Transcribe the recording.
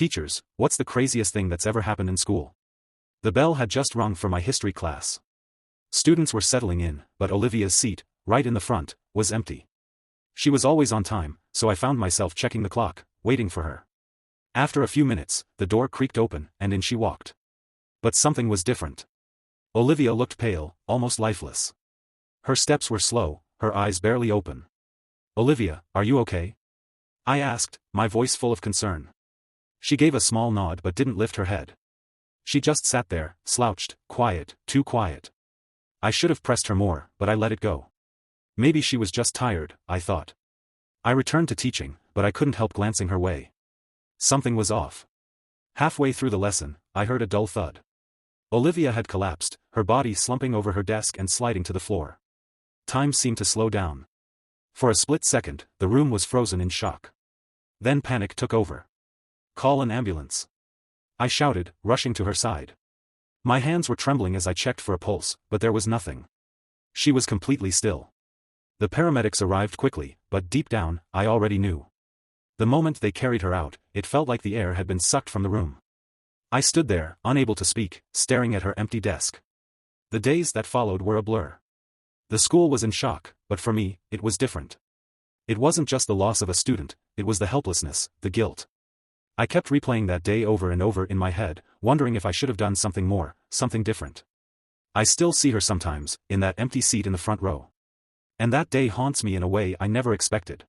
Teachers, what's the craziest thing that's ever happened in school? The bell had just rung for my history class. Students were settling in, but Olivia's seat, right in the front, was empty. She was always on time, so I found myself checking the clock, waiting for her. After a few minutes, the door creaked open, and in she walked. But something was different. Olivia looked pale, almost lifeless. Her steps were slow, her eyes barely open. "Olivia, are you okay?" I asked, my voice full of concern. She gave a small nod but didn't lift her head. She just sat there, slouched, quiet, too quiet. I should have pressed her more, but I let it go. Maybe she was just tired, I thought. I returned to teaching, but I couldn't help glancing her way. Something was off. Halfway through the lesson, I heard a dull thud. Olivia had collapsed, her body slumping over her desk and sliding to the floor. Time seemed to slow down. For a split second, the room was frozen in shock. Then panic took over. "Call an ambulance," I shouted, rushing to her side. My hands were trembling as I checked for a pulse, but there was nothing. She was completely still. The paramedics arrived quickly, but deep down, I already knew. The moment they carried her out, it felt like the air had been sucked from the room. I stood there, unable to speak, staring at her empty desk. The days that followed were a blur. The school was in shock, but for me, it was different. It wasn't just the loss of a student, it was the helplessness, the guilt. I kept replaying that day over and over in my head, wondering if I should have done something more, something different. I still see her sometimes, in that empty seat in the front row. And that day haunts me in a way I never expected.